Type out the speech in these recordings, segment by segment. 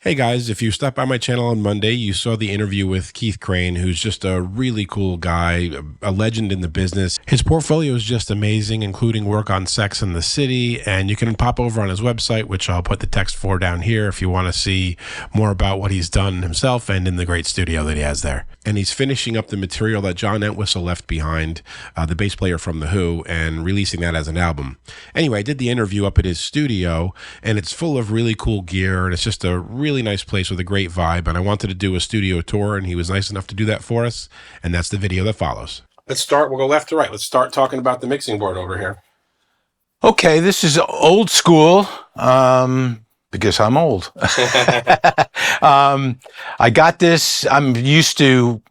Hey guys, if you stopped by my channel on Monday, you saw the interview with Keith Crane, who's just a really cool guy, a legend in the business. His portfolio is just amazing, including work on Sex and the City, and you can pop over on his website, which I'll put the text for down here if you want to see more about what he's done himself and in the great studio that he has there. And he's finishing up the material that John Entwistle left behind, the bass player from The Who, and releasing that as an album. Anyway, I did the interview up at his studio, and it's full of really cool gear, and it's just a really nice place with a great vibe, and I wanted to do a studio tour, and he was nice enough to do that for us, and that's the video that follows. Let's start, we'll go left to right. Let's start talking about the mixing board over here. Okay, this is old school, because I'm old. I got this, I'm used to,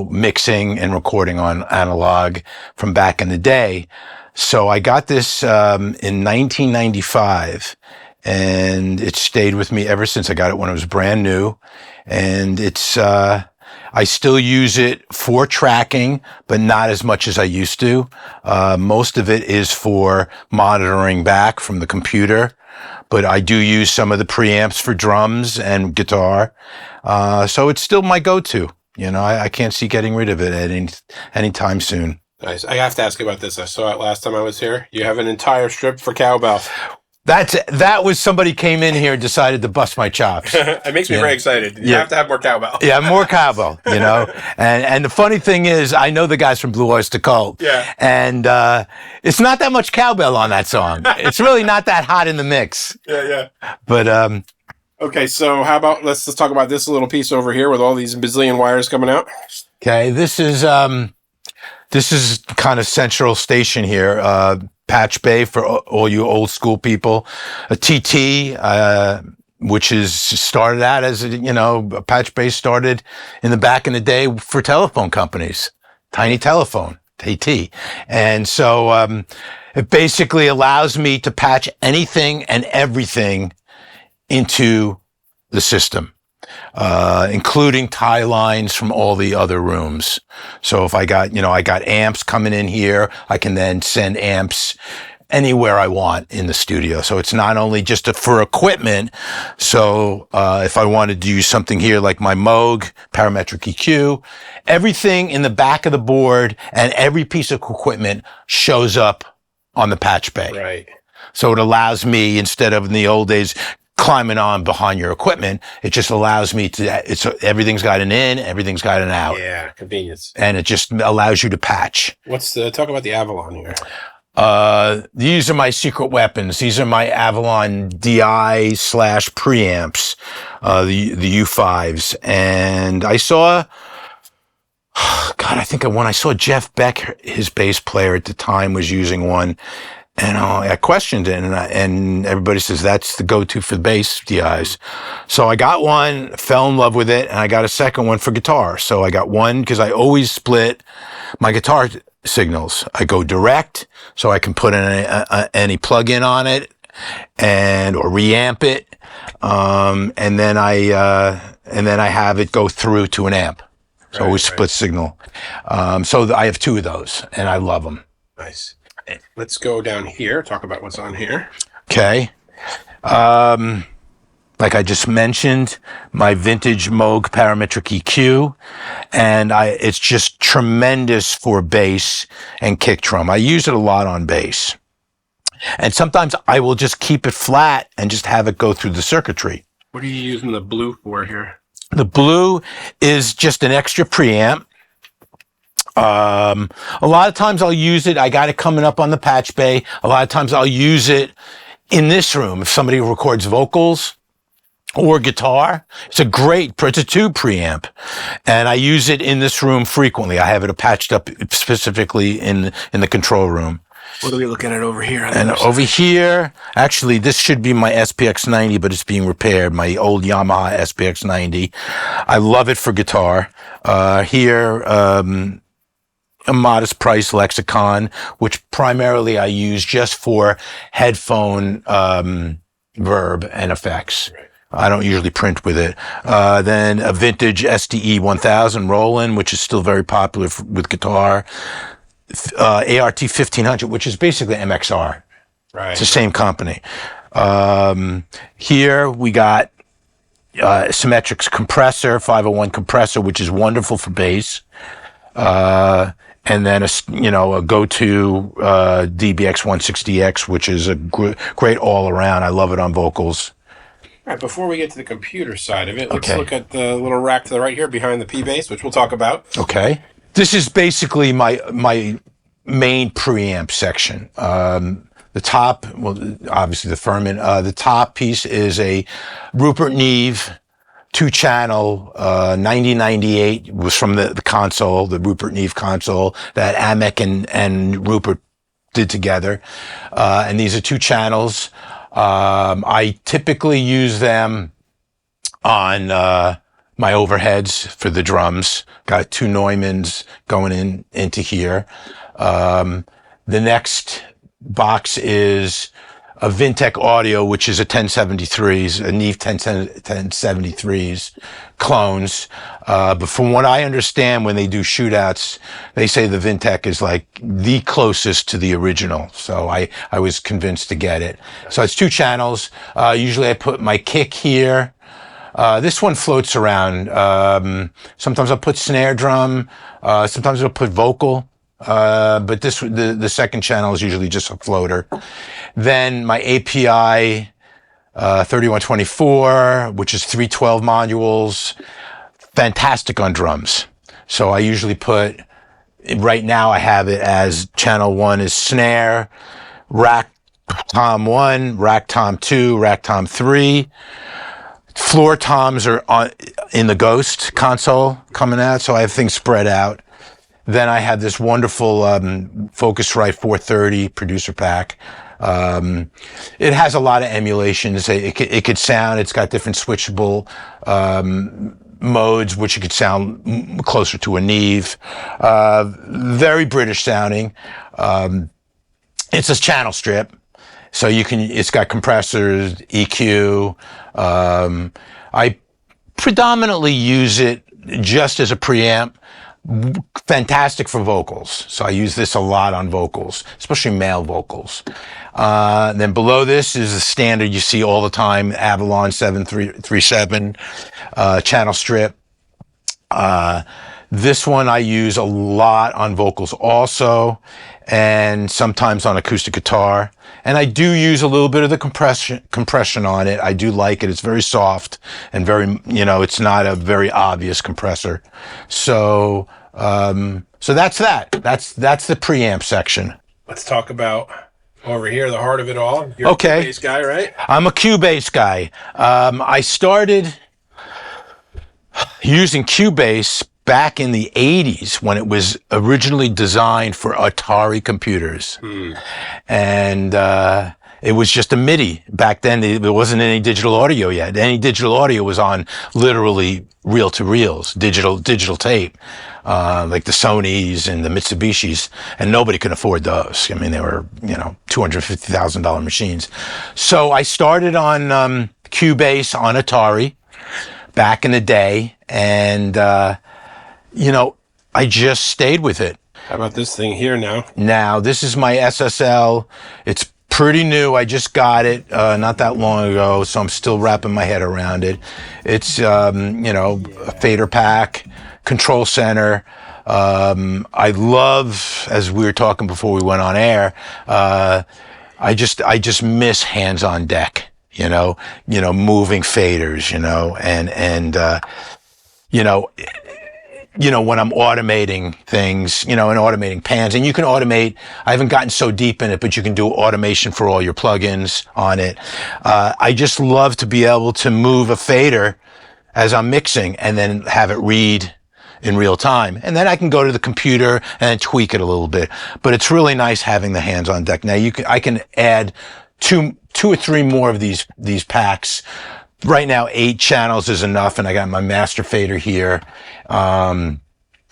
mixing and recording on analog from back in the day. So I got this in 1995. And it stayed with me ever since. I got it when it was brand new, and it's I still use it for tracking, but not as much as I used to. Most of it is for monitoring back from the computer, but I do use some of the preamps for drums and guitar. So it's still my go-to. I can't see getting rid of it at any time soon. Nice. I have to ask you about this. I saw it last time I was here. You have an entire strip for cowbell. That was somebody came in here and decided to bust my chops. It makes me very excited. You have to have more cowbell. Yeah, more cowbell, And the funny thing is, I know the guys from Blue Oyster Cult. Yeah. And it's not that much cowbell on that song. It's really not that hot in the mix. Yeah. But okay, so how about let's talk about this little piece over here with all these bazillion wires coming out. Okay, this is kind of central station here. Patch Bay for all you old school people, a TT, which is started out as Patch Bay started in the back in the day for telephone companies, tiny telephone, TT. And so, it basically allows me to patch anything and everything into the system. Including tie lines from all the other rooms. So if I got amps coming in here, I can then send amps anywhere I want in the studio. So it's not only just for equipment. So, if I wanted to use something here like my Moog, parametric EQ, everything in the back of the board and every piece of equipment shows up on the Patch Bay. Right. So it allows me, instead of in the old days, climbing on behind your equipment, it just allows me to, everything's got an in, everything's got an out. Yeah, convenience. And it just allows you to patch. Talk about the Avalon here. These are my secret weapons. These are my Avalon DI / preamps, the U5s. And I saw, I think when I saw Jeff Beck, his bass player at the time, was using one. And I questioned it, and everybody says that's the go-to for the bass DIs. So I got one, fell in love with it, and I got a second one for guitar. So I got one because I always split my guitar signals. I go direct, so I can put in any plug-in on it or reamp it, and then I have it go through to an amp. So always split signal. So I have two of those, and I love them. Nice. Let's go down here, talk about what's on here. Okay. Like I just mentioned, my vintage Moog parametric EQ, and it's just tremendous for bass and kick drum. I use it a lot on bass. And sometimes I will just keep it flat and just have it go through the circuitry. What are you using the blue for here? The blue is just an extra preamp. A lot of times I'll use it. I got it coming up on the Patch Bay. A lot of times I'll use it in this room. If somebody records vocals or guitar, it's a tube preamp. And I use it in this room frequently. I have it patched up specifically in the control room. What are we looking at over here? And over here, actually, this should be my SPX 90, but it's being repaired. My old Yamaha SPX 90. I love it for guitar. Here, a modest price Lexicon, which primarily I use just for headphone verb and effects. Right. I don't usually print with it. Then a vintage SDE 1000 Roland, which is still very popular with guitar. ART 1500, which is basically MXR. Right. It's the same company. Here we got Symmetrics compressor, 501 compressor, which is wonderful for bass. And then a go-to DBX 160X, which is a great all-around. I love it on vocals. All right, before we get to the computer side of it, let's look at the little rack to the right here behind the P bass, which we'll talk about. Okay. This is basically my main preamp section. The top, well, obviously the Furman. The top piece is a Rupert Neve 2-channel 9098. Was from the console, the Rupert Neve console that Amek and Rupert did together. And these are 2 channels. I typically use them on my overheads for the drums. Got 2 Neumanns going into here. The next box is a Vintech Audio, which is a 1073s, a Neve 1073s clones. But from what I understand, when they do shootouts, they say the Vintech is like the closest to the original. So I was convinced to get it. So it's 2 channels. Usually I put my kick here. This one floats around. Sometimes I'll put snare drum. Sometimes I'll put vocal. But the second channel is usually just a floater. Then my API 3124, which is 312 modules, fantastic on drums. So I usually put, right now I have it as channel 1 is snare, rack tom 1, rack tom 2, rack tom 3. Floor toms are in the Ghost console coming out, so I have things spread out. Then I have this wonderful Focusrite 430 producer pack. It has a lot of emulations. It could sound, it's got different switchable modes, which it could sound closer to a Neve. Very British sounding. It's a channel strip. So it's got compressors, EQ. I predominantly use it just as a preamp. Fantastic for vocals. So I use this a lot on vocals, especially male vocals. Then below this is the standard you see all the time, Avalon 737 channel strip. This one I use a lot on vocals also, and sometimes on acoustic guitar. And I do use a little bit of the compression on it. I do like it. It's very soft and very, it's not a very obvious compressor. So that's that. That's the preamp section. Let's talk about over here, the heart of it all. You're Okay. a Cubase guy, right? I'm a Cubase guy. I started using Cubase back in the 80s when it was originally designed for Atari computers. And it was just a MIDI. Back then, there wasn't any digital audio yet. Any digital audio was on literally reel-to-reels, digital tape, like the Sonys and the Mitsubishis, and nobody could afford those. I mean, they were, $250,000 machines. So I started on Cubase on Atari back in the day, and I just stayed with it. How about this thing here now? Now, this is my SSL. It's pretty new. I just got it not that long ago, so I'm still wrapping my head around it. It's, a fader pack, control center. I love, as we were talking before we went on air, I just miss hands on deck, moving faders, when I'm automating things, and automating pans, and you can automate, I haven't gotten so deep in it, but you can do automation for all your plugins on it. I just love to be able to move a fader as I'm mixing and then have it read in real time. And then I can go to the computer and tweak it a little bit. But it's really nice having the hands on deck. Now I can add two or three more of these packs. Right now, 8 channels is enough, and I got my master fader here.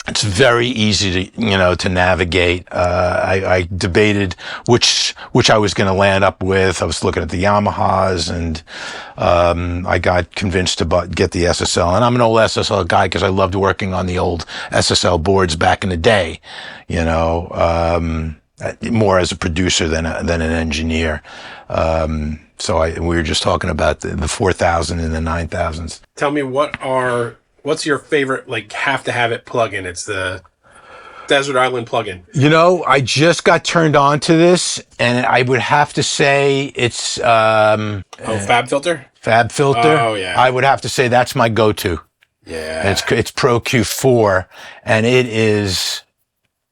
It's very easy to navigate. I debated which I was going to land up with. I was looking at the Yamahas, and I got convinced to get the SSL. And I'm an old SSL guy because I loved working on the old SSL boards back in the day. more as a producer than an engineer. So we were just talking about the 4,000 and the 9,000s. Tell me what's your favorite, like, have to have it plugin? It's the Desert Island plugin. You know, I just got turned on to this, and I would have to say it's Fab Filter. Fab Filter. Oh yeah. I would have to say that's my go-to. Yeah. And it's Pro Q4, and it is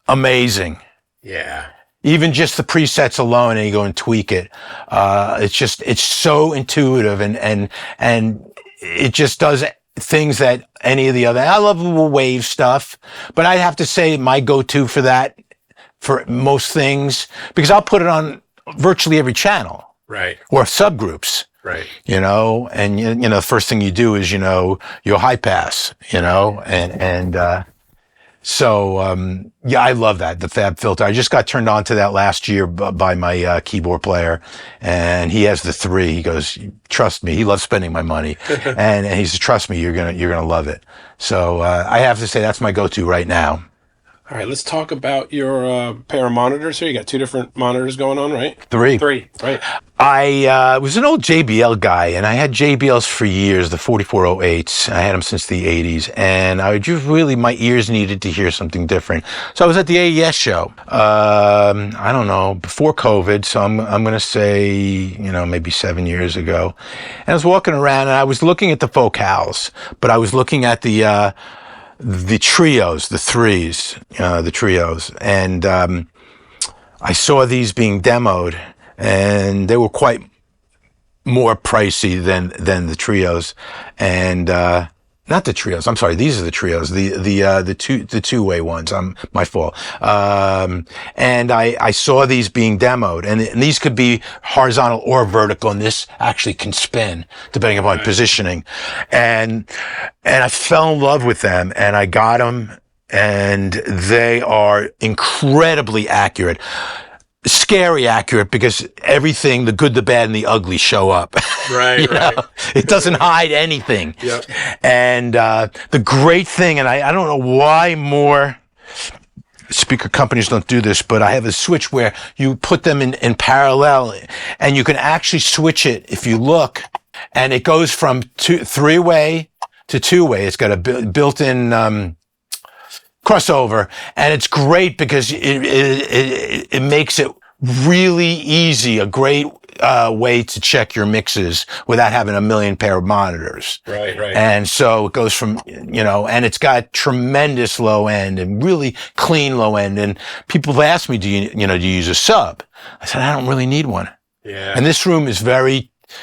amazing. Yeah. Even just the presets alone, and you go and tweak it. It's so intuitive, and it just does things that any of the other. I love the wave stuff, but I'd have to say my go-to for that, for most things, because I'll put it on virtually every channel, right, or subgroups, right. You know, and you know, the first thing you do is, you know, your high pass, you know, So, yeah, I love that, the Fab Filter. I just got turned on to that last year by my keyboard player, and he has the 3. He goes, trust me, he loves spending my money. and he says, trust me, you're gonna love it. So, I have to say that's my go-to right now. All right, let's talk about your pair of monitors here. You got 2 different monitors going on, right? 3, right. I was an old JBL guy, and I had JBLs for years, the 4408s. I had them since the 80s, and I just really, my ears needed to hear something different. So I was at the AES show, I don't know, before COVID, so I'm going to say, you know, maybe 7 years ago. And I was walking around, and I was looking at the Focals, but I was looking at the trios, the 3s, the trios, and I saw these being demoed, and they were quite more pricey than the trios, and not the trios. I'm sorry, these are the trios. The two-way ones. My fault. And I saw these being demoed, and these could be horizontal or vertical, and this actually can spin depending upon positioning, and I fell in love with them, and I got them, and they are incredibly accurate. Scary accurate, because everything, the good, the bad, and the ugly show up. Right, right. Know? It doesn't hide anything. Yep. And the great thing, and I don't know why more speaker companies don't do this, but I have a switch where you put them in parallel, and you can actually switch it if you look, and it goes from 3-way to 2-way. It's got a built-in crossover, and it's great because it makes it really easy, a great way to check your mixes without having a million pair of monitors. Right. And so it goes from, you know, and it's got tremendous low end and really clean low end. And people have asked me, do you use a sub? I said, I don't really need one. Yeah. And this room is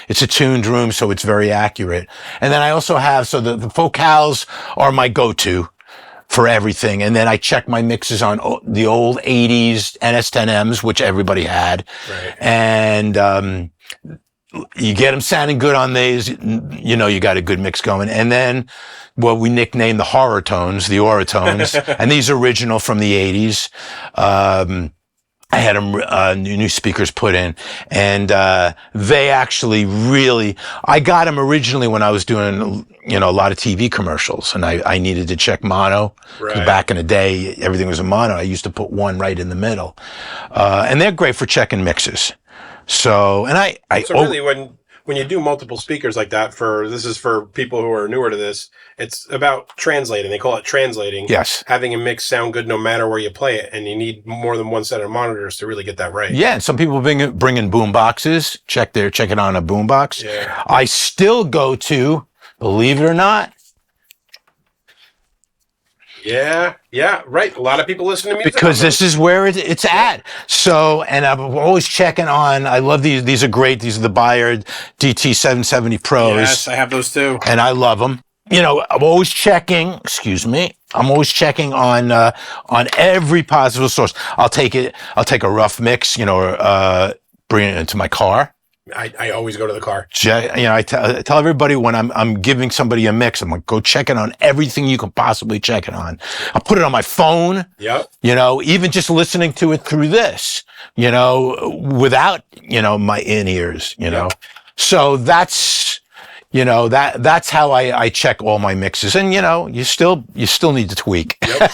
it's a tuned room, so it's very accurate. And then I also have, so the Focals are my go-to for everything. And then I check my mixes on the old 80s NS10Ms, which everybody had. Right. And you get them sounding good on these, you know, you got a good mix going. And then what we nicknamed the horror tones, the Oratones, and these are original from the 80s. I had them, new speakers put in, and they actually really, I got them originally when I was doing, you know, a lot of TV commercials, and I needed to check mono. Right. Back in the day, everything was a mono. I used to put one right in the middle. And they're great for checking mixes. So, and So really, when you do multiple speakers like that, this is for people who are newer to this, it's about translating. They call it translating. Yes. Having a mix sound good no matter where you play it, and you need more than one set of monitors to really get that right. Yeah, and some people bring in boom boxes, check it on a boom box. Yeah. I still go to, believe it or not. Yeah, right. A lot of people listen to music Because this is where it's at. So, and I'm always checking on, I love these. These are great. These are the Bayard DT770 Pros. Yes, I have those too. And I love them. You know, I'm always checking, I'm always checking on every possible source. I'll take a rough mix, you know, bring it into my car. I always go to the car. You know, I tell everybody when I'm giving somebody a mix, I'm like, go check it on everything you can possibly check it on. I'll put it on my phone. Yep. You know, even just listening to it through this, you know, without, you know, my in-ears, you know. So that's, you know, that's how I check all my mixes. And, you know, you still need to tweak. Yep.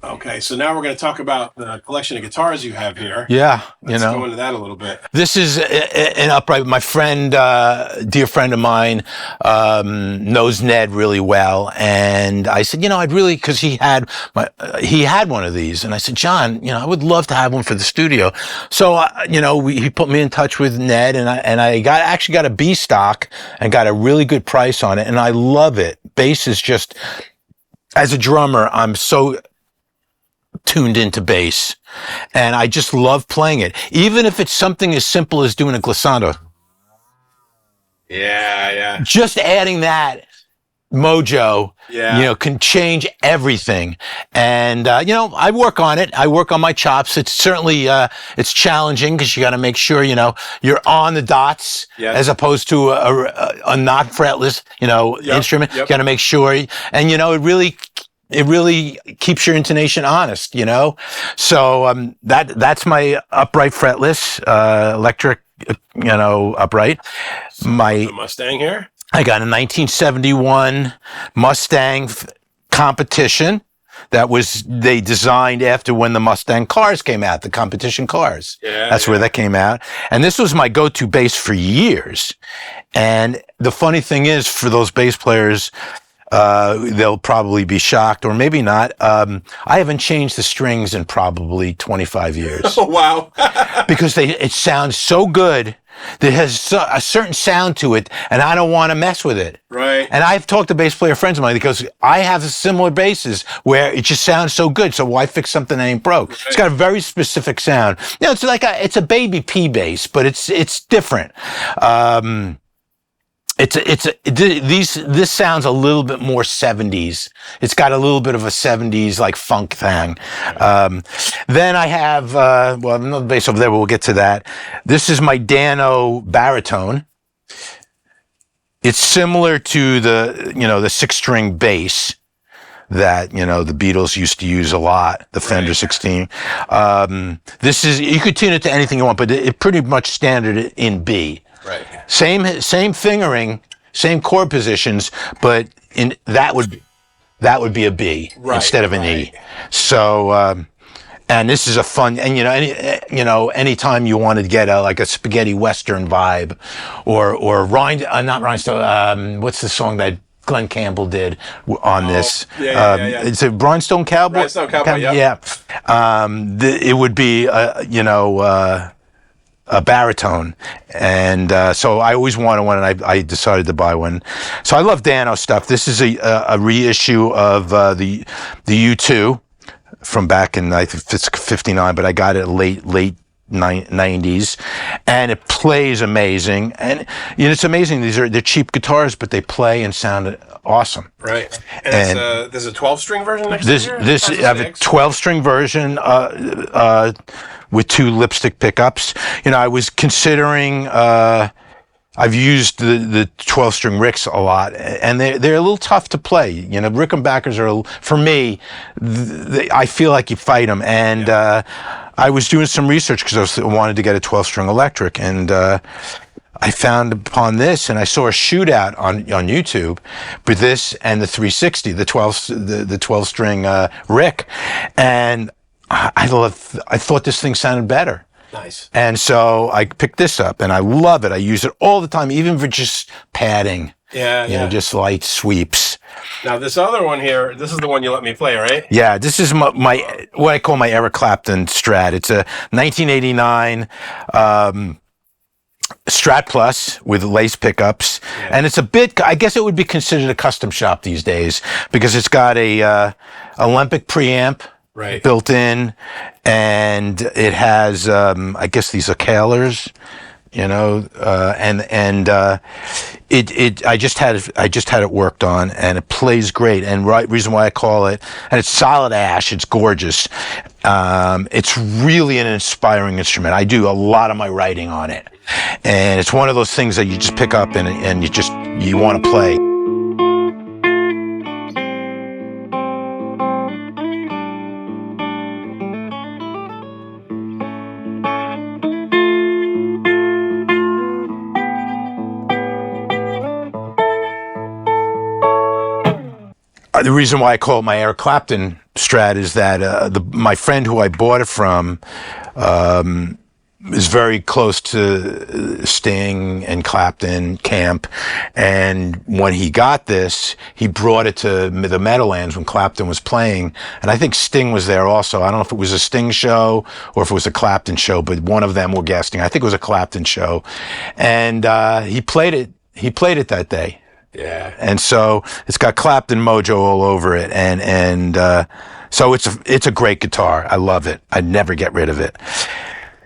Okay. Okay, so now we're going to talk about the collection of guitars you have here. Yeah, Let's go into that a little bit. This is an upright. My friend, dear friend of mine, knows Ned really well, and I said, I'd really, because he had one of these, and I said, John, I would love to have one for the studio. So, he put me in touch with Ned, and I actually got a B stock and got a really good price on it, and I love it. Bass is just, as a drummer, I'm so tuned into bass, and I just love playing it, even if it's something as simple as doing a glissando. Yeah. Just adding that mojo, can change everything. And I work on it. I work on my chops. It's certainly it's challenging because you got to make sure you're on the dots, as opposed to a not fretless instrument. You got to make sure, and it really keeps your intonation honest, So that's my upright fretless electric, upright. The Mustang here. I got a 1971 Mustang competition they designed after when the Mustang cars came out, the competition cars. That's where that came out. And this was my go-to bass for years. And the funny thing is, for those bass players, they'll probably be shocked, or maybe not. I haven't changed the strings in probably 25 years. Oh, wow. Because it sounds so good. There has a certain sound to it, and I don't want to mess with it. Right. And I've talked to bass player friends of mine because I have similar basses where it just sounds so good. So why fix something that ain't broke? Right. It's got a very specific sound. It's like it's a baby P bass, but it's different. This sounds a little bit more 70s. It's got a little bit of a 70s like funk thing. Then I have another bass over there, but we'll get to that. This is my Dano baritone. It's similar to the 6-string bass that the Beatles used to use a lot, the Fender 16. This is, you could tune it to anything you want, but it pretty much standard in B. Right. Same fingering, same chord positions, but that would be a B instead of an E. So, and this is a fun, and anytime you want to get a spaghetti western vibe, or not rhinestone. What's the song that Glenn Campbell did on this? It's a Rhinestone Cowboy. Rhinestone Cowboy. Yeah. It would be a baritone, and so I always wanted one, and I decided to buy one. So I love Dano stuff. This is a reissue of the U2 from back in, I think it's 59, but I got it late 90s, and it plays amazing. And it's amazing. They're cheap guitars, but they play and sound awesome. Right. And there's a 12-string version next to here? This I have a 12-string version with 2 lipstick pickups. I was considering. I've used the 12-string Ricks a lot, and they're a little tough to play. Rickenbackers are, for me, I feel like you fight them. And I was doing some research because I wanted to get a 12-string electric, and I found upon this, and I saw a shootout on YouTube with this and the 360, the 12-string Rick, and I thought this thing sounded better. Nice. And so I picked this up, and I love it. I use it all the time, even for just padding. Just light sweeps. Now, this other one here, this is the one you let me play, right? Yeah, this is my what I call my Eric Clapton Strat. It's a 1989 Strat Plus with lace pickups, and it's a bit, I guess it would be considered a custom shop these days, because it's got a Olympic preamp. Right. Built in, and it has, I guess these are Kalers, I just had it worked on, and it plays great. And reason why I call it, and it's solid ash, it's gorgeous. It's really an inspiring instrument. I do a lot of my writing on it, and it's one of those things that you just pick up and you want to play. The reason why I call it my Eric Clapton Strat is that my friend who I bought it from is very close to Sting and Clapton camp, and when he got this, he brought it to the Meadowlands when Clapton was playing, and I think Sting was there also. I don't know if it was a Sting show or if it was a Clapton show, but one of them were guesting. I think it was a Clapton show, and he played it. He played it that day. Yeah. And so it's got Clapton mojo all over it, and so it's a great guitar. I love it. I'd never get rid of it.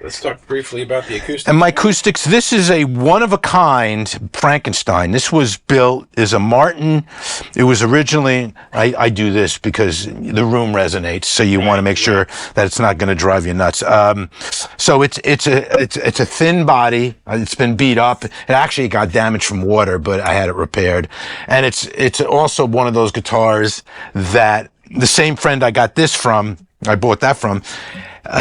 Let's talk briefly about the acoustics. And my acoustics, this is a one-of-a-kind Frankenstein. This was built as a Martin. It was originally, I do this because the room resonates, so you want to make sure that it's not going to drive you nuts. So it's a thin body. It's been beat up. It actually got damaged from water, but I had it repaired. And it's also one of those guitars that the same friend I got this from, I bought that from,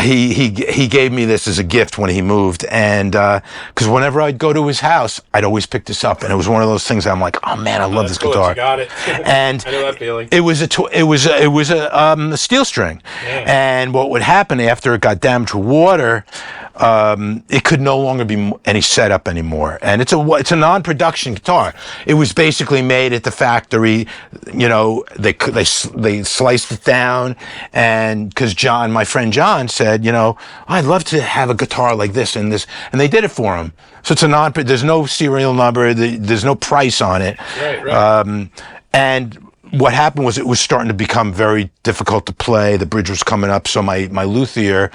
he gave me this as a gift when he moved, and because whenever I'd go to his house, I'd always pick this up, and it was one of those things I'm like, oh man, I love this cool guitar. You got it. And I know that feeling. It was a steel string, and what would happen after it got damaged with water, it could no longer be any setup anymore, and it's a non-production guitar. It was basically made at the factory. You know, they sliced it down, and because John, my friend John, said, you know, I'd love to have a guitar like this, and they did it for him. So it's there's no serial number, there's no price on it. Right. And what happened was it was starting to become very difficult to play. The bridge was coming up, so my luthier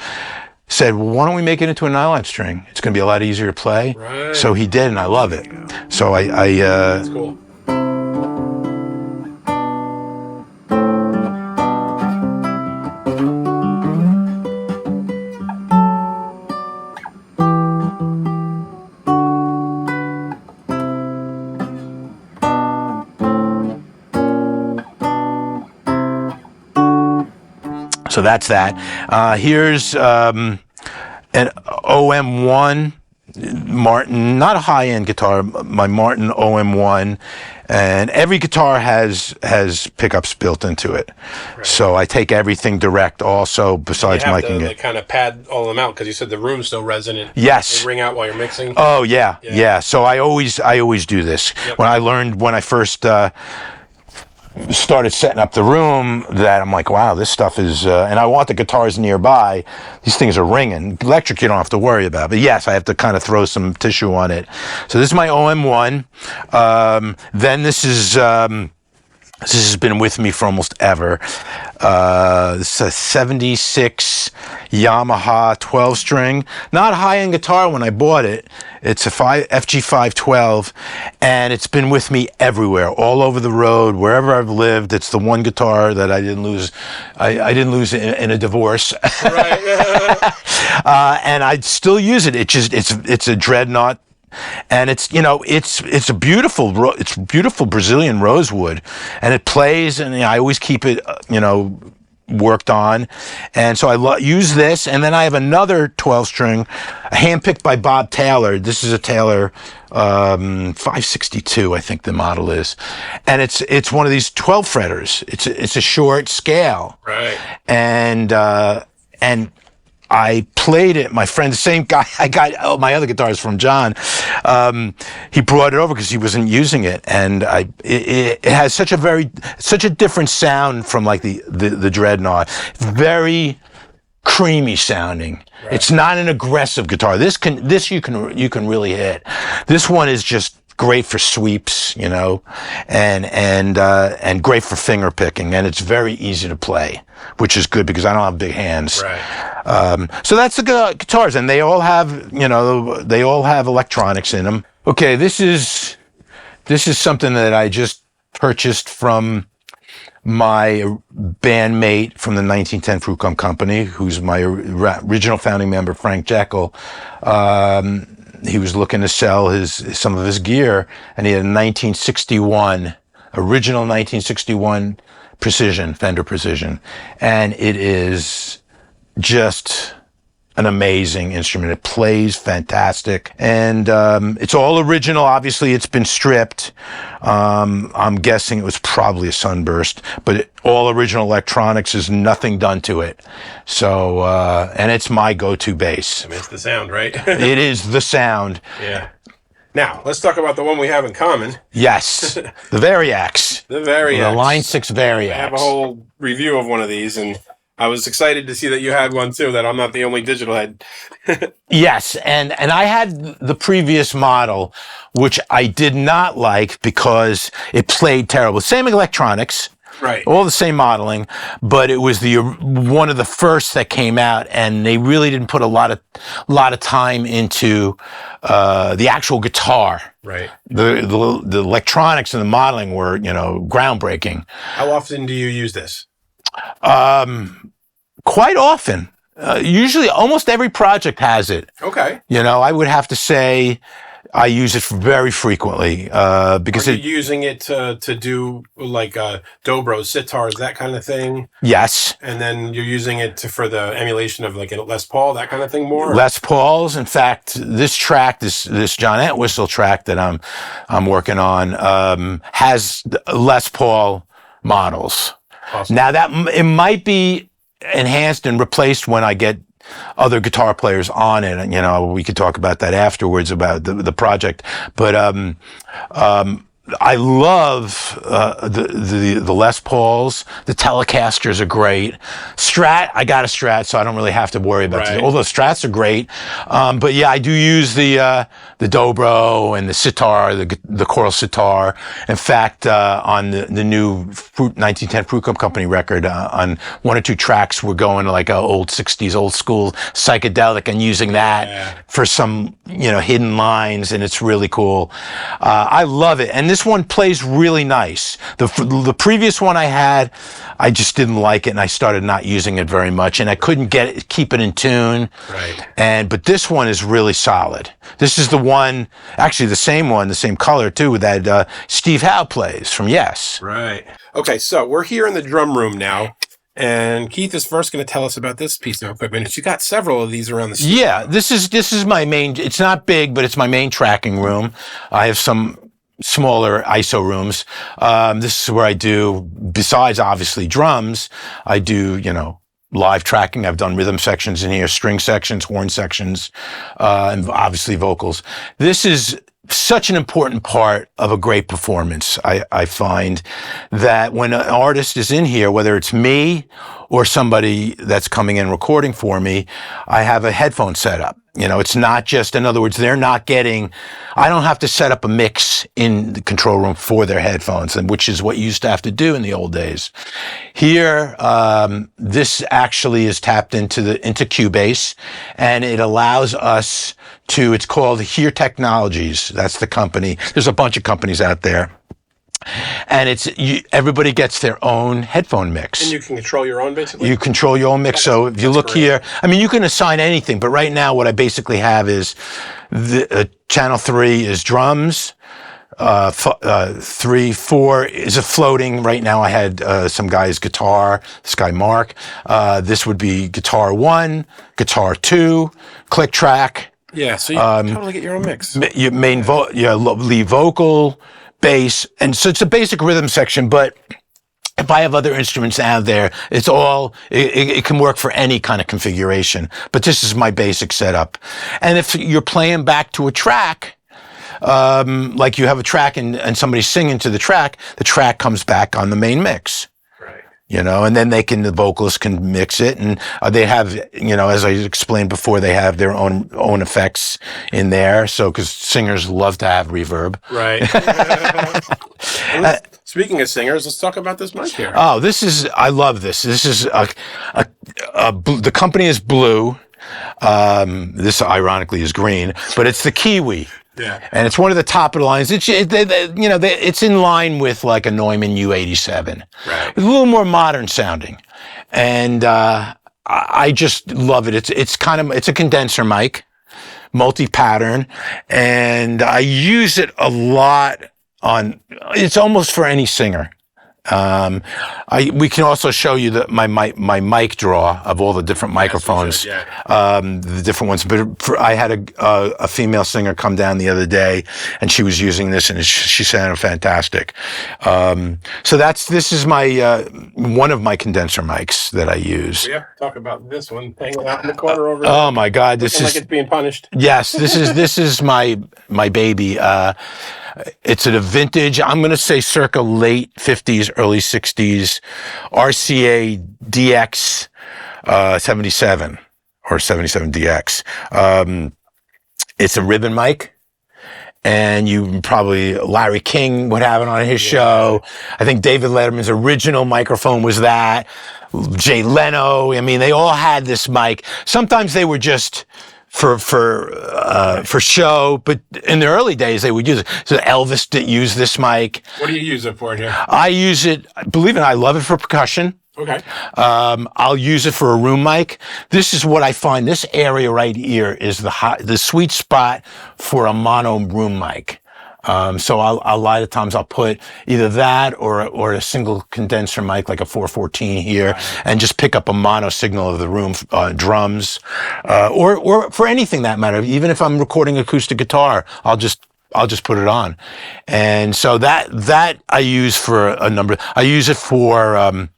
said, well, why don't we make it into a nylon string? It's going to be a lot easier to play. Right. So he did, and I love it. So That's cool. So that's that. Here's an OM1 Martin, not a high-end guitar, my Martin OM1, and every guitar has pickups built into it. Right. So I take everything direct also, besides miking it. Like, kind of pad all of them out, because you said the room's still resonant. Yes. They ring out while you're mixing. Oh yeah. So I always do this. Yep. When I first started setting up the room, that I'm like, wow, this stuff is, and I want the guitars nearby. These things are ringing. Electric, you don't have to worry about. But yes, I have to kind of throw some tissue on it. So this is my OM1. Then this has been with me for almost ever. This is a 76 Yamaha 12-string. Not a high-end guitar when I bought it. It's a FG512, and it's been with me everywhere, all over the road, wherever I've lived. It's the one guitar that I didn't lose. I didn't lose it in a divorce. Right. And I still use it. It's a dreadnought. And it's a beautiful Brazilian rosewood, and it plays, and I always keep it worked on, and so I use this. And then I have another 12-string, handpicked by Bob Taylor. This is a Taylor 562, I think the model is, and it's one of these 12 fretters. It's a short scale, right? And I played it. My friend, the same guy I got my other guitars from, John, he brought it over because he wasn't using it, and it has such a different sound from like the Dreadnought. Very creamy sounding. Right. It's not an aggressive guitar. This you can really hit. This one is just great for sweeps, and great for finger picking, and it's very easy to play, which is good because I don't have big hands. Right. So that's the guitars, and they all have electronics in them. Okay, this is something that I just purchased from my bandmate from the 1910 Fruitcom Company, who's my original founding member, Frank Jekyll. He was looking to sell some of his gear, and he had a original 1961 Fender Precision, and it is just an amazing instrument. It plays fantastic, and it's all original. Obviously, it's been stripped. I'm guessing it was probably a sunburst, but all original electronics, is nothing done to it. So, and it's my go-to bass. I mean, it's the sound, right? It is the sound. Yeah. Now, let's talk about the one we have in common. Yes, the Variax. The Variax. The Line 6 Variax. I have a whole review of one of these, and I was excited to see that you had one too, that I'm not the only digital head. Yes, and I had the previous model, which I did not like because it played terrible. Same electronics, Right. all the same modeling, but it was one of the first that came out, and they really didn't put a lot of time into the actual guitar. Right. The electronics and the modeling were, groundbreaking. How often do you use this? Quite often. Usually, almost every project has it. Okay. I would have to say I use it very frequently because Are you using it to do like dobros, sitars, that kind of thing? Yes. And then you're using it for the emulation of like a Les Paul, that kind of thing more? Les Pauls. In fact, this track, this John Entwistle track that I'm working on, has Les Paul models. Awesome. Now it might be enhanced and replaced when I get other guitar players on it, and we could talk about that afterwards about the project. But I love the Les Pauls. The Telecasters are great. Strat, I got a Strat, so I don't really have to worry about it. Although Strats are great, but yeah, I do use the dobro and the sitar, the choral sitar. In fact, on the new 1910 Fruit Cup Company record, on one or two tracks, we're going to like a old 60s, old school psychedelic, and using that for some hidden lines, and it's really cool. I love it, and this one plays really nice. The previous one I had, I just didn't like it, and I started not using it very much, and I couldn't keep it in tune. Right. But this one is really solid. This is the one, actually the same one, the same color too, that Steve Howe plays from Yes. Right. Okay, so we're here in the drum room now. And Keith is first going to tell us about this piece of equipment. You got several of these around the studio. Yeah, this is my main. It's not big, but it's my main tracking room. I have some smaller ISO rooms. This is where I do, besides obviously drums, I do live tracking. I've done rhythm sections in here, string sections, horn sections, and obviously vocals. This is such an important part of a great performance. I find that when an artist is in here, whether it's me or somebody that's coming in recording for me, I have a headphone setup. It's not just, in other words, I don't have to set up a mix in the control room for their headphones, and which is what you used to have to do in the old days. Here, this actually is tapped into Cubase, and it allows us to, it's called Here Technologies. That's the company. There's a bunch of companies out there. And everybody gets their own headphone mix. And you can control your own, basically? You control your own mix. So if you look here, you can assign anything, but right now what I basically have is channel 3 is drums, 3, 4 is a floating. Right now I had some guy's guitar, this guy Mark. This would be guitar 1, guitar 2, click track. Yeah, so you totally get your own mix. Your lead vocal, bass, and so it's a basic rhythm section, but if I have other instruments out there, it can work for any kind of configuration, but this is my basic setup. And if you're playing back to a track, like you have a track and somebody's singing to the track comes back on the main mix. And then the vocalist can mix it, and they have, as I explained before, they have their own effects in there. So, because singers love to have reverb. Right. Speaking of singers, let's talk about this mic here. Oh, I love this. This is the company is blue. This ironically is green, but it's the Kiwi. Yeah. And it's one of the top of the lines. It's in line with like a Neumann U87. Right. It's a little more modern sounding. And I just love it. It's a condenser mic, multi-pattern, and I use it a lot it's almost for any singer. We can also show you my mic draw of all the different microphones, the different ones. But I had a female singer come down the other day, and she was using this, and she sounded fantastic. So this is my one of my condenser mics that I use. We have to talk about this one hanging out in the corner over there. Oh my God, this is like it's being punished. Yes, this is my baby. It's a vintage, I'm going to say circa late 50s, early 60s, RCA DX 77 or 77 DX. It's a ribbon mic, and Larry King would have it on his show. I think David Letterman's original microphone was that. Jay Leno, I mean, they all had this mic. Sometimes they were just for show, but in the early days they would use it. So Elvis did use this mic. What do you use it for here? I use it, believe it or not, I love it for percussion. Okay. I'll use it for a room mic. This is what I find. This area right here is the sweet spot for a mono room mic. So a lot of times I'll put either that or a single condenser mic, like a 414 here, and just pick up a mono signal of the room, drums, or for anything that matter. Even if I'm recording acoustic guitar, I'll just put it on. And so that I use for a number. I use it for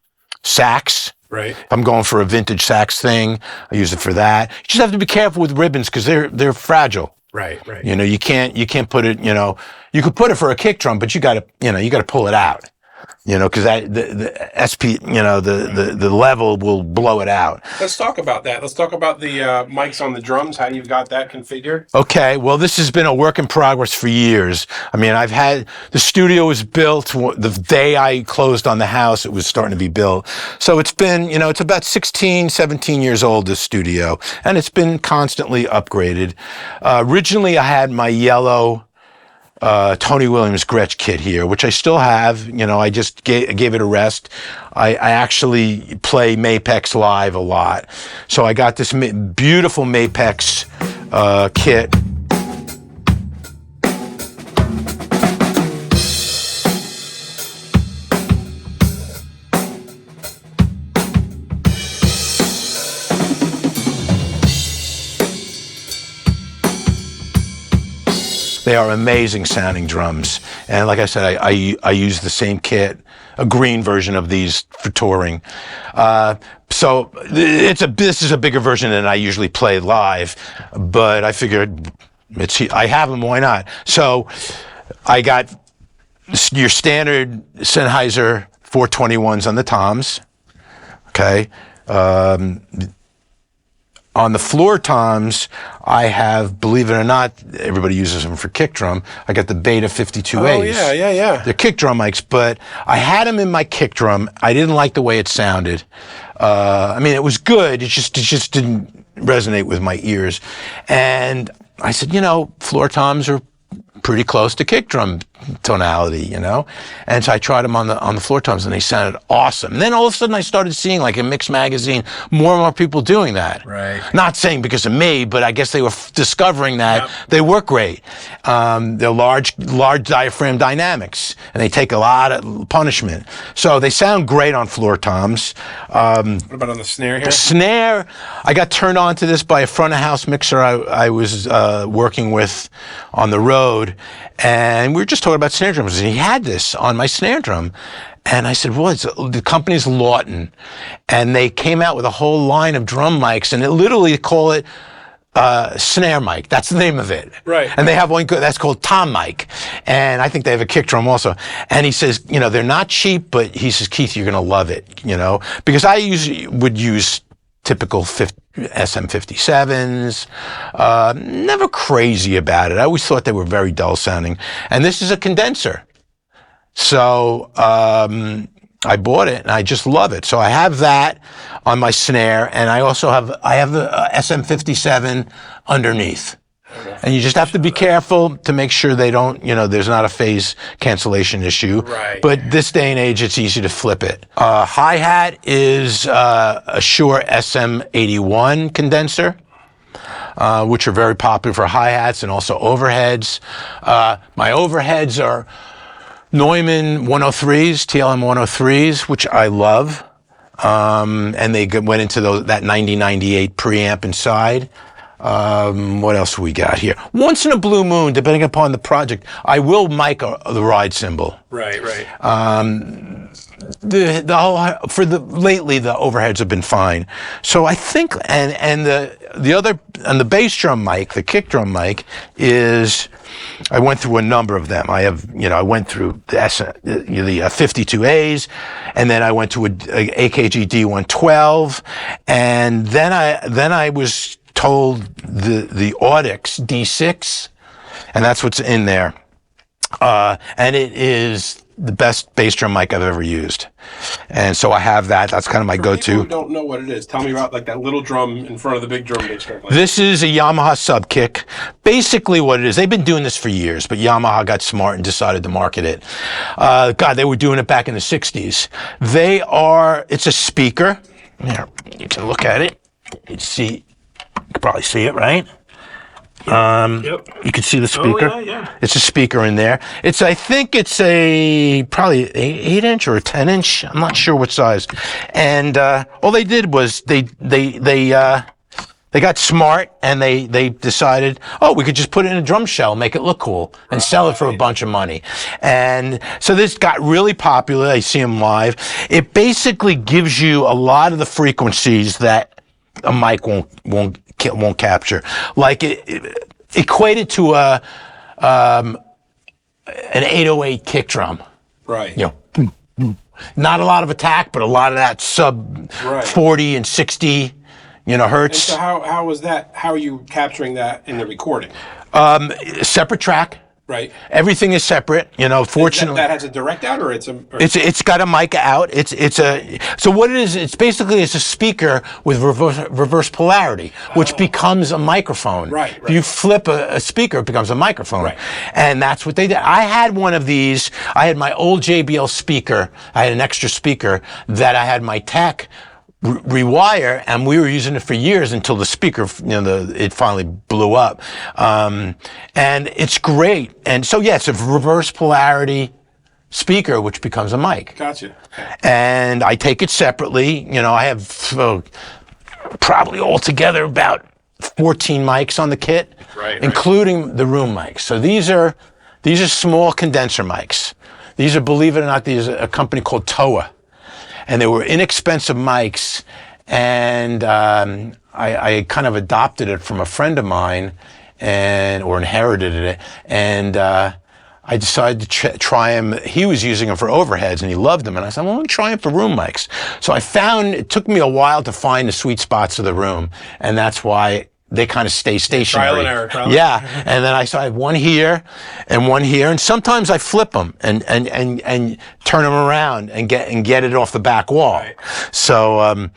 sax. Right. If I'm going for a vintage sax thing, I use it for that. You just have to be careful with ribbons because they're fragile. Right. You know, you can't put it, you could put it for a kick drum, but you got to pull it out, because the SP, the level will blow it out. Let's talk about that. Let's talk about the mics on the drums, how you've got that configured. Okay. Well, this has been a work in progress for years. I mean, the studio was built the day I closed on the house, it was starting to be built. So it's been, it's about 16, 17 years old, this studio, and it's been constantly upgraded. Originally I had my yellow Tony Williams Gretsch kit here, which I still have. I just gave it a rest. I actually play Mapex live a lot. So I got this beautiful Mapex kit. They are amazing sounding drums. And like I said, I use the same kit, a green version of these for touring. So this is a bigger version than I usually play live, but I figured I have them, why not? So I got your standard Sennheiser 421s on the toms, okay? On the floor toms, I have, believe it or not, everybody uses them for kick drum. I got the Beta 52As. Oh, yeah. They're kick drum mics, but I had them in my kick drum. I didn't like the way it sounded. I mean, it was good. It just didn't resonate with my ears. And I said, floor toms are pretty close to kick drum tonality, and so I tried them on the floor toms, and they sounded awesome. And then all of a sudden I started seeing, like in Mix Magazine, more and more people doing that. Right. Not saying because of me, but I guess they were discovering that they work great. They're large diaphragm dynamics, and they take a lot of punishment. So they sound great on floor toms. What about on the snare here? Snare, I got turned on to this by a front of house mixer I was working with on the road, and we were just talking about snare drums, and he had this on my snare drum. And I said, well, the company's Lawton, and they came out with a whole line of drum mics, and they call it snare mic. That's the name of it. Right. And they have one that's called tom mic, and I think they have a kick drum also. And he says, they're not cheap, but he says, Keith, you're going to love it, because I would use typical SM57s, never crazy about it. I always thought they were very dull sounding. And this is a condenser. So I bought it, and I just love it. So I have that on my snare, and I also have the SM57 underneath. And you just have to be careful to make sure they don't, there's not a phase cancellation issue. Right. But this day and age, it's easy to flip it. Hi-hat is a Shure SM81 condenser, which are very popular for hi-hats and also overheads. My overheads are Neumann 103s, TLM 103s, which I love. And they went into that 9098 preamp inside. What else we got here? Once in a blue moon, depending upon the project, I will mic the ride cymbal. Right. Lately the overheads have been fine. So I think and the bass drum mic, the kick drum mic is, I went through a number of them. I went through the 52As, and then I went to a AKG D112, and then I was told the Audix D6, and that's what's in there. And it is the best bass drum mic I've ever used. And so I have that. That's kind of my go-to. People who don't know what it is, tell me about like that little drum in front of the big drum bass drum. This is a Yamaha Subkick. Basically what it is, they've been doing this for years, but Yamaha got smart and decided to market it. They were doing it back in the 60s. It's a speaker. Here, you can look at it. You can probably see it, right? Yep. You can see the speaker. Oh, yeah. It's a speaker in there. I think it's probably an 8-inch or a 10-inch. I'm not sure what size. And all they did was they got smart, and they decided, we could just put it in a drum shell, make it look cool, and sell it for a bunch of money. And so this got really popular. I see them live. It basically gives you a lot of the frequencies that a mic won't capture. Like it equated to an 808 kick drum. Right. Not a lot of attack, but a lot of that sub 40 and 60, hertz. And so how was that? How are you capturing that in the recording? Separate track. Right. Everything is separate, fortunately. That has a direct out, or it's got a mic out. So what it is, it's a speaker with reverse polarity, which becomes a microphone. Right. If you flip a speaker, it becomes a microphone. Right. And that's what they did. I had one of these. I had my old JBL speaker. I had an extra speaker that I had my tech rewire, and we were using it for years until the speaker, it finally blew up. And it's great. And so, it's a reverse polarity speaker, which becomes a mic. Gotcha. And I take it separately. I have probably altogether about 14 mics on the kit, including the room mics. So these are small condenser mics. These are, believe it or not, a company called Toa. And they were inexpensive mics, and I kind of adopted it from a friend of mine, or inherited it, and I decided to try him. He was using them for overheads, and he loved them, and I said, well, let me try them for room mics. So it took me a while to find the sweet spots of the room, and that's why they kind of stay stationary. Trial and error. And then I have one here, and sometimes I flip them and turn them around and get it off the back wall. Right. So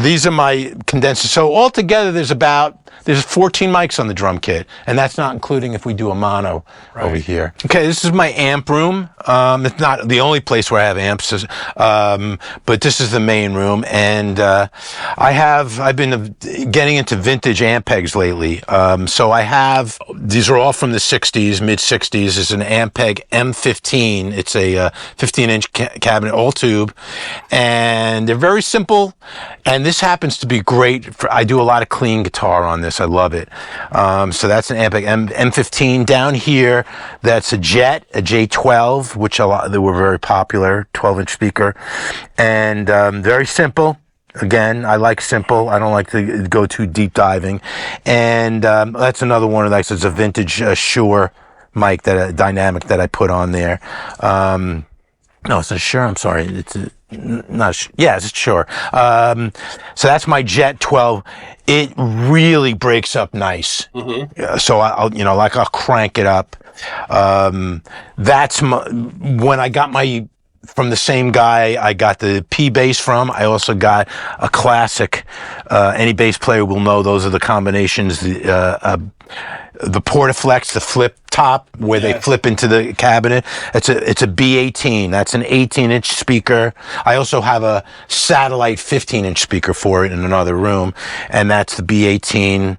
these are my condensers. So altogether, there's 14 mics on the drum kit, and that's not including if we do a mono over here. Okay, this is my amp room. It's not the only place where I have amps, but this is the main room, and I've been getting into vintage amp pegs lately. So these are all from the 60s, mid 60s. It's an Ampeg M15. It's a 15-inch cabinet, all tube, and they're very simple. And this happens to be great I do a lot of clean guitar on this. I love it. So that's an Ampeg M15. Down here, that's a Jet, a J12, which they were very popular, 12-inch speaker, and very simple. Again, I like simple. I don't like to go too deep diving. And that's another one of those. It's a vintage Shure mic, dynamic that I put on there. No, it's a Shure. I'm sorry. It's it's a Shure. So that's my Jet 12. It really breaks up nice. Mm-hmm. So I'll crank it up. When I got from the same guy I got the P bass from. I also got a classic. Any bass player will know those are the combinations. The Portaflex, the flip top, where they flip into the cabinet. It's a B18. That's an 18-inch speaker. I also have a satellite 15-inch speaker for it in another room, and that's the B18.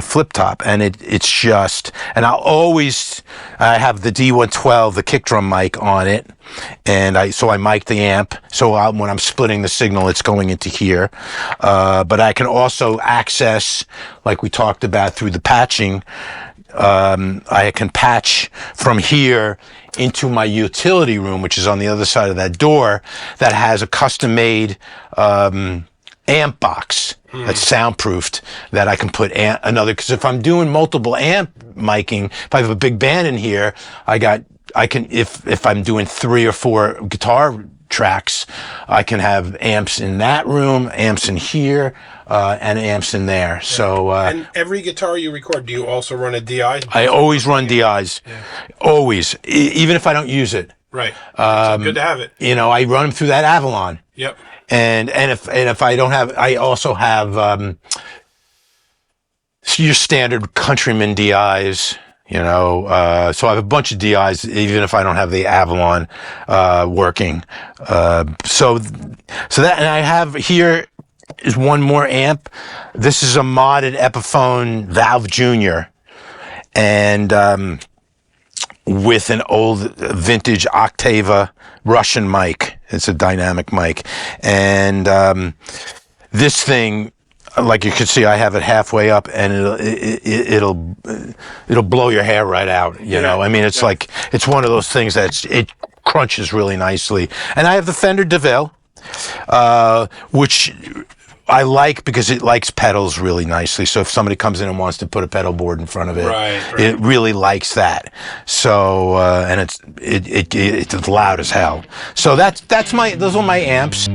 flip top, and it's just, and I have the D112, the kick drum mic on it, and I mic the amp, so when I'm splitting the signal, it's going into here, but I can also access, like we talked about, through the patching. I can patch from here into my utility room, which is on the other side of that door, that has a custom-made amp box that's soundproofed, that I can put another, because if I'm doing multiple amp miking, if I have a big band in here, I can, if I'm doing 3 or 4 guitar tracks, I can have amps in that room, amps in here, and amps in there. Yeah. So and every guitar you record, do you also run a DI? I always run DIs, always, even if I don't use it. Right. So good to have it. You know, I run them through that Avalon. Yep. And if I don't have, I also have your standard Countryman DIs. You know, so I have a bunch of DIs, even if I don't have the Avalon working. So that, and I have here is one more amp. This is a modded Epiphone Valve Junior, and with an old vintage Octava Russian mic. It's a dynamic mic, and this thing, like you can see, I have it halfway up, and it'll blow your hair right out. You know, I mean, it's like, it's one of those things that it crunches really nicely. And I have the Fender DeVille, which I like because it likes pedals really nicely. So if somebody comes in and wants to put a pedal board in front of it, it really likes that. So and it's loud as hell. So those are my amps.